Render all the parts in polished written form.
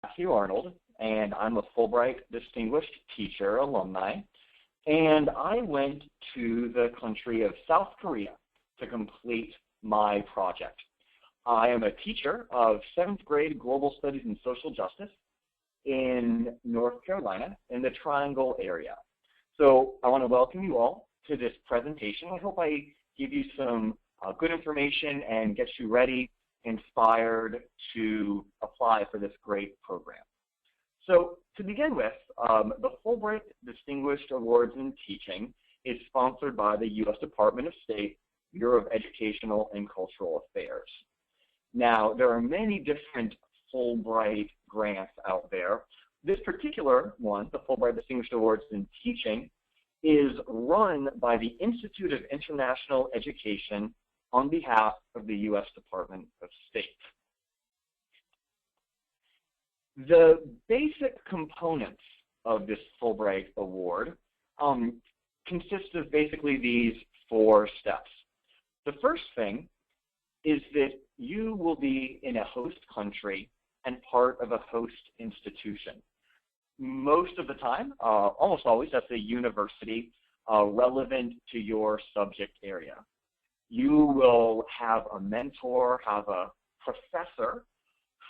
Matthew Arnold, and I'm a Fulbright Distinguished Teacher alumni, and I went to the country of South Korea to complete my project. I am a teacher of 7th grade Global Studies and Social Justice in North Carolina in the Triangle area. So I want to welcome you all to this presentation. I hope I give you some good information and get you ready, inspired to apply for this great program. So to begin with, the Fulbright Distinguished Awards in Teaching is sponsored by the U.S. Department of State, Bureau of Educational and Cultural Affairs. Now, there are many different Fulbright grants out there. This particular one, the Fulbright Distinguished Awards in Teaching, is run by the Institute of International Education on behalf of the U.S. Department of State. The basic components of this Fulbright Award consist of basically these 4 steps. The first thing is that you will be in a host country and part of a host institution. Most of the time, almost always, that's a university relevant to your subject area. You will have a mentor, have a professor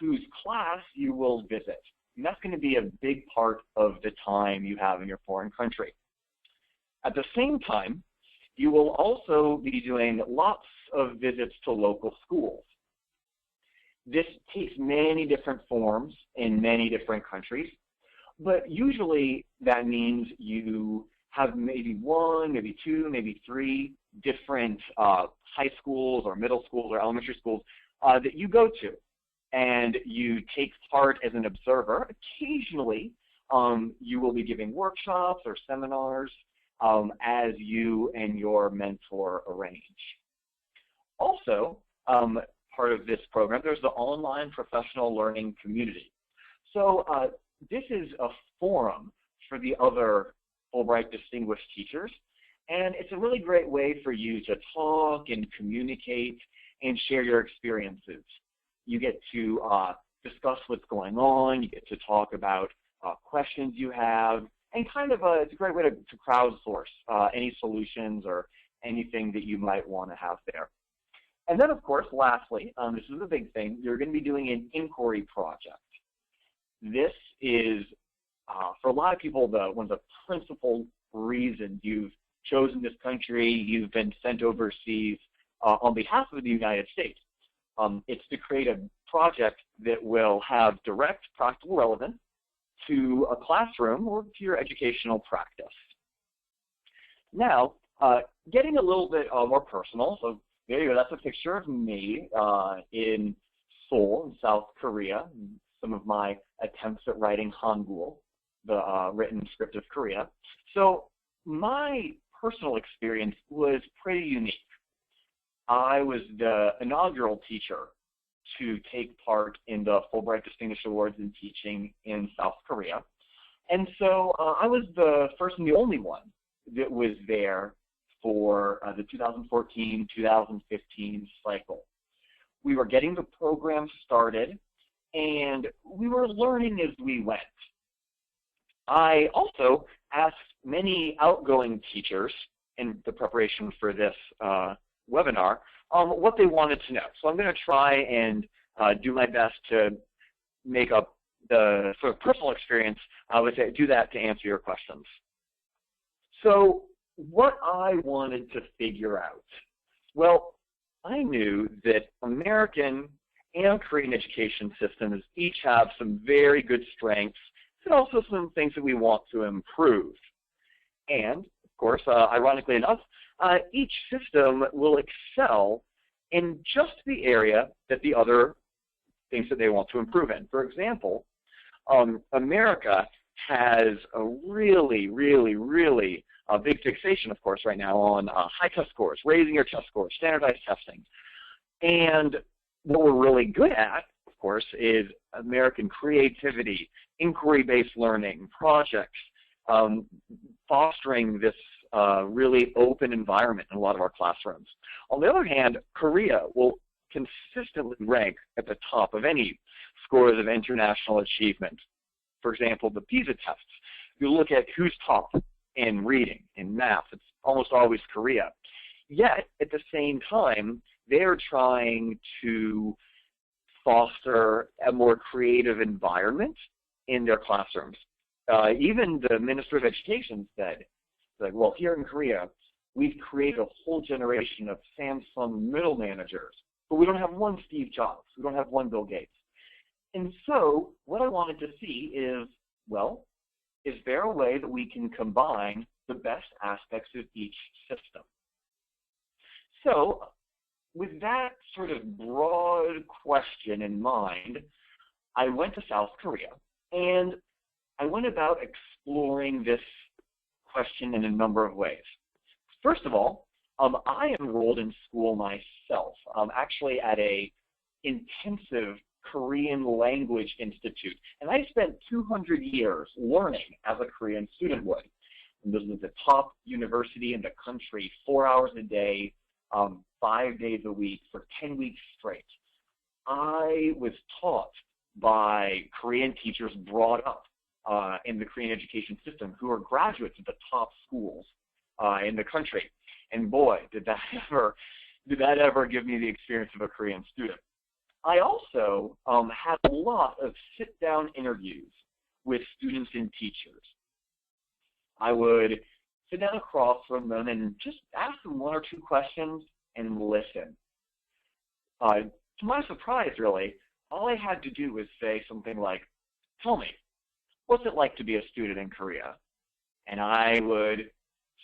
whose class you will visit. And that's going to be a big part of the time you have in your foreign country. At the same time, you will also be doing lots of visits to local schools. This takes many different forms in many different countries, but usually that means you have maybe 1, maybe 2, maybe 3 different high schools or middle schools or elementary schools that you go to, and you take part as an observer. Occasionally, you will be giving workshops or seminars as you and your mentor arrange. Also, part of this program, there's the online professional learning community. So this is a forum for the other Fulbright Distinguished Teachers, and it's a really great way for you to talk and communicate and share your experiences. You get to discuss what's going on, you get to talk about questions you have, and kind of it's a great way to crowdsource any solutions or anything that you might want to have there. And then, of course, lastly, this is a big thing, you're going to be doing an inquiry project. This is, for a lot of people, one of the principal reasons you've chosen this country, you've been sent overseas on behalf of the United States. It's to create a project that will have direct practical relevance to a classroom or to your educational practice. Now, getting a little bit more personal, so there you go, that's a picture of me in Seoul, in South Korea, some of my attempts at writing Hangul, the written script of Korea. So my personal experience was pretty unique. I was the inaugural teacher to take part in the Fulbright Distinguished Awards in Teaching in South Korea. And so I was the first and the only one that was there for the 2014-2015 cycle. We were getting the program started, and we were learning as we went. I also asked many outgoing teachers in the preparation for this webinar what they wanted to know. So I'm going to try and do my best to make up the sort of personal experience do that to answer your questions. So what I wanted to figure out, well, I knew that American and Korean education systems each have some very good strengths and also some things that we want to improve. And, of course, ironically enough, each system will excel in just the area that the other things that they want to improve in. For example, America has a really big fixation, of course, right now on high test scores, raising your test scores, standardized testing. And what we're really good at, of course, is American creativity, inquiry-based learning, projects, fostering this really open environment in a lot of our classrooms. On the other hand, Korea will consistently rank at the top of any scores of international achievement. For example, the PISA tests. You look at who's top in reading, in math, it's almost always Korea. Yet, at the same time, they're trying to foster a more creative environment in their classrooms. Even the Minister of Education said, like, well, here in Korea, we've created a whole generation of Samsung middle managers, but we don't have one Steve Jobs. We don't have one Bill Gates. And so what I wanted to see is, well, is there a way that we can combine the best aspects of each system? So with that sort of broad question in mind, I went to South Korea, and I went about exploring this question in a number of ways. First of all, I enrolled in school myself, actually at a intensive Korean language institute, and I spent 200 years learning as a Korean student would. And this was the top university in the country, 4 hours a day, 5 days a week for 10 weeks straight. I was taught by Korean teachers brought up in the Korean education system who are graduates of the top schools in the country. And boy, did that ever give me the experience of a Korean student. I also had a lot of sit-down interviews with students and teachers. I would sit down across from them and just ask them one or two questions and listen. To my surprise, really, all I had to do was say something like, tell me, what's it like to be a student in Korea? And I would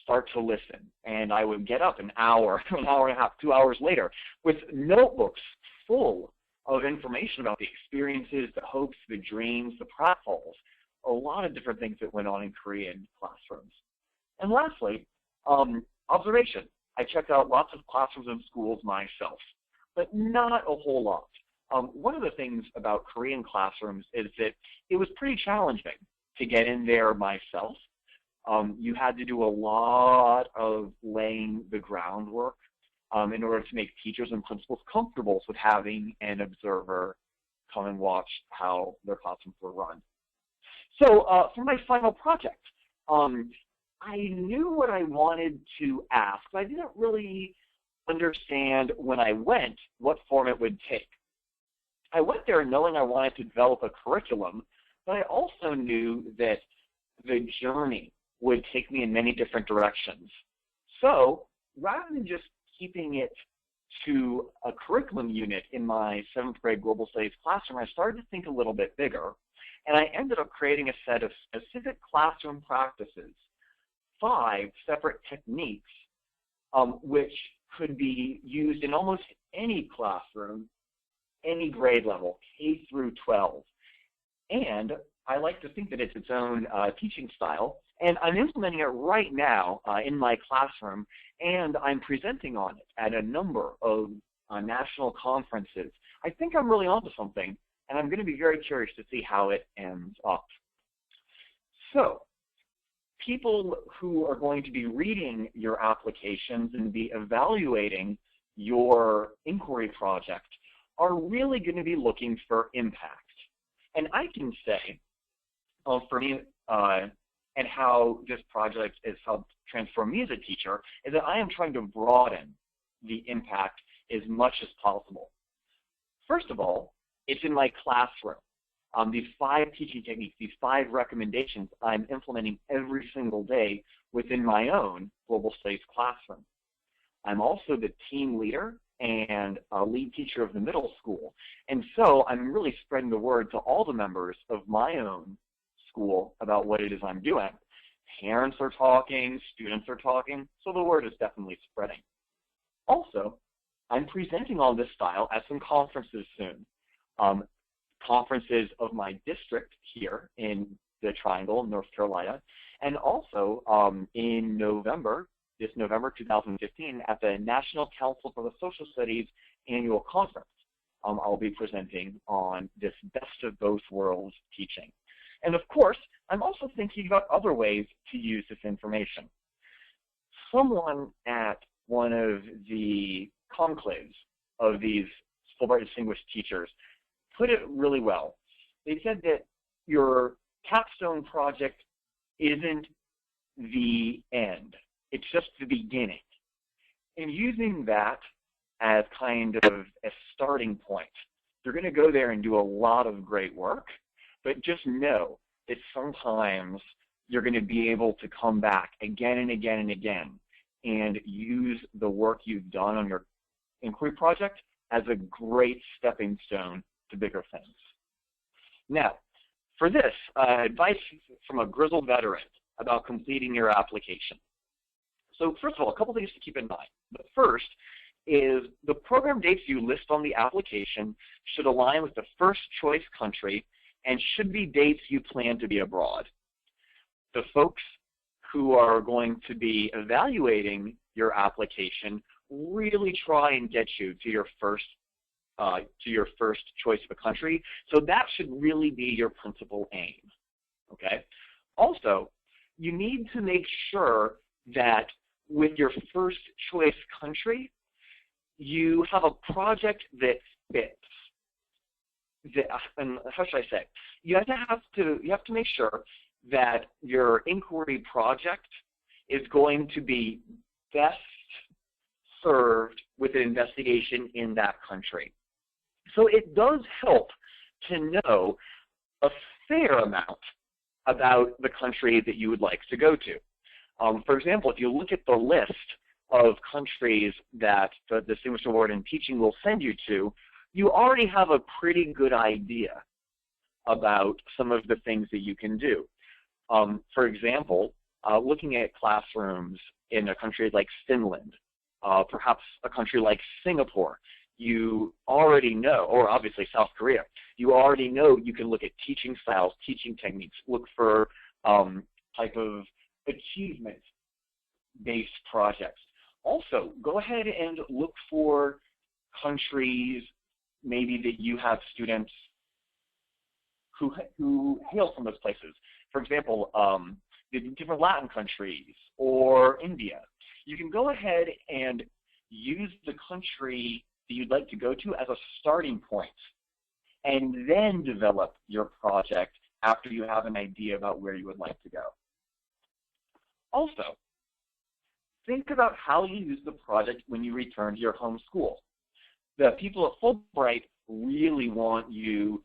start to listen, and I would get up an hour and a half, 2 hours later with notebooks full of information about the experiences, the hopes, the dreams, the pratfalls, a lot of different things that went on in Korean classrooms. And lastly, observation. I checked out lots of classrooms and schools myself, but not a whole lot. One of the things about Korean classrooms is that it was pretty challenging to get in there myself. You had to do a lot of laying the groundwork in order to make teachers and principals comfortable with having an observer come and watch how their classrooms were run. So for my final project, I knew what I wanted to ask, but I didn't really understand when I went what form it would take. I went there knowing I wanted to develop a curriculum, but I also knew that the journey would take me in many different directions. So rather than just keeping it to a curriculum unit in my 7th grade global studies classroom, I started to think a little bit bigger, and I ended up creating a set of specific classroom practices, 5 separate techniques, which could be used in almost any classroom, any grade level, K through 12. And I like to think that it's its own teaching style, and I'm implementing it right now in my classroom, and I'm presenting on it at a number of national conferences. I think I'm really onto something, and I'm going to be very curious to see how it ends up. So, people who are going to be reading your applications and be evaluating your inquiry project are really going to be looking for impact. And I can say, for me, and how this project has helped transform me as a teacher, is that I am trying to broaden the impact as much as possible. First of all, it's in my classroom. These 5 teaching techniques, these 5 recommendations, I'm implementing every single day within my own global studies classroom. I'm also the team leader and a lead teacher of the middle school. And so I'm really spreading the word to all the members of my own school about what it is I'm doing. Parents are talking, students are talking, so the word is definitely spreading. Also, I'm presenting on this style at some conferences soon. Conferences of my district here in the Triangle, North Carolina, and also in November, this November 2015, at the National Council for the Social Studies annual conference. I'll be presenting on this best of both worlds teaching. And of course, I'm also thinking about other ways to use this information. Someone at one of the conclaves of these Fulbright Distinguished Teachers put it really well. They said that your capstone project isn't the end. It's just the beginning. And using that as kind of a starting point, you're going to go there and do a lot of great work, but just know that sometimes you're going to be able to come back again and again and again and use the work you've done on your inquiry project as a great stepping stone to bigger things. Now, for this, advice from a grizzled veteran about completing your application. So first of all, a couple things to keep in mind. The first is the program dates you list on the application should align with the first choice country and should be dates you plan to be abroad. The folks who are going to be evaluating your application really try and get you to your first choice of a country, so that should really be your principal aim. Okay. Also, you need to make sure that with your first choice country, you have a project that fits. And how should I say? You have to make sure that your inquiry project is going to be best served with an investigation in that country. So it does help to know a fair amount about the country that you would like to go to. For example, if you look at the list of countries that the Distinguished Award in Teaching will send you to, you already have a pretty good idea about some of the things that you can do. For example, looking at classrooms in a country like Finland, perhaps a country like Singapore, you already know, or obviously South Korea, you already know you can look at teaching styles, teaching techniques, look for type of achievement-based projects. Also, go ahead and look for countries maybe that you have students who hail from those places. For example, the different Latin countries or India. You can go ahead and use the country that you'd like to go to as a starting point and then develop your project after you have an idea about where you would like to go. Also, think about how you use the project when you return to your home school. The people at Fulbright really want you,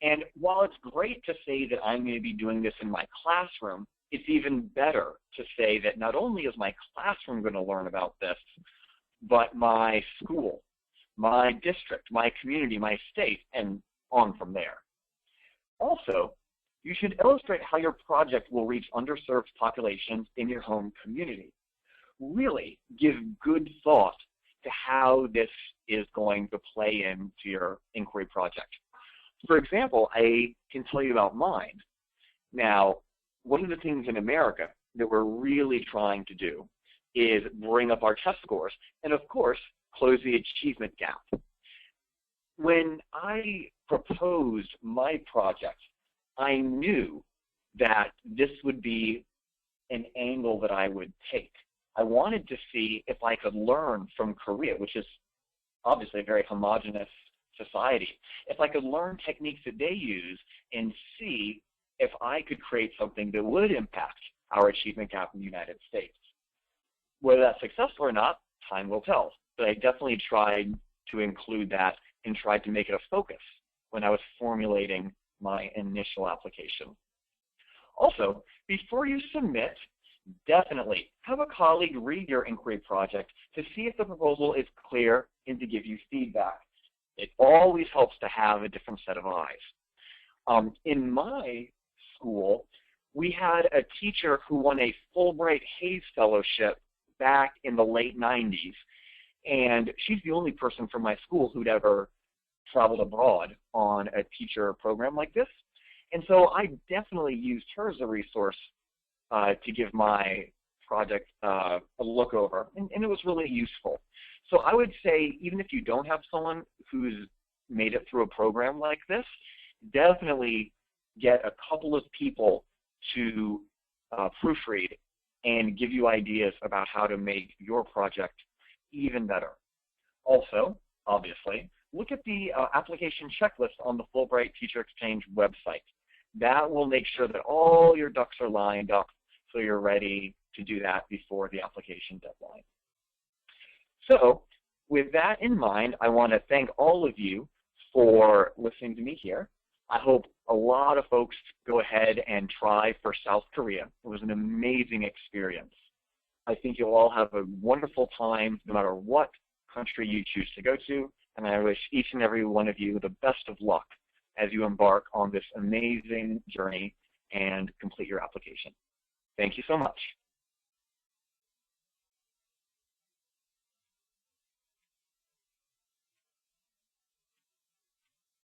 and while it's great to say that I'm going to be doing this in my classroom, it's even better to say that not only is my classroom going to learn about this, but my school, my district, my community, my state, and on from there. Also, you should illustrate how your project will reach underserved populations in your home community. Really give good thought to how this is going to play into your inquiry project. For example, I can tell you about mine. Now, one of the things in America that we're really trying to do is bring up our test scores and, of course, close the achievement gap. When I proposed my project, I knew that this would be an angle that I would take. I wanted to see if I could learn from Korea, which is obviously a very homogeneous society, if I could learn techniques that they use and see if I could create something that would impact our achievement gap in the United States. Whether that's successful or not, time will tell. But I definitely tried to include that and tried to make it a focus when I was formulating my initial application. Also, before you submit, definitely have a colleague read your inquiry project to see if the proposal is clear and to give you feedback. It always helps to have a different set of eyes. In my school, we had a teacher who won a Fulbright Hayes Fellowship back in the late 90s, and she's the only person from my school who'd ever traveled abroad on a teacher program like this. And so I definitely used her as a resource to give my project a look over, and it was really useful. So I would say, even if you don't have someone who's made it through a program like this, definitely get a couple of people to proofread and give you ideas about how to make your project even better. Also, obviously, look at the application checklist on the Fulbright Teacher Exchange website. That will make sure that all your ducks are lined up so you're ready to do that before the application deadline. So with that in mind, I want to thank all of you for listening to me here. I hope a lot of folks go ahead and try for South Korea. It was an amazing experience. I think you'll all have a wonderful time no matter what country you choose to go to, and I wish each and every one of you the best of luck as you embark on this amazing journey and complete your application. Thank you so much.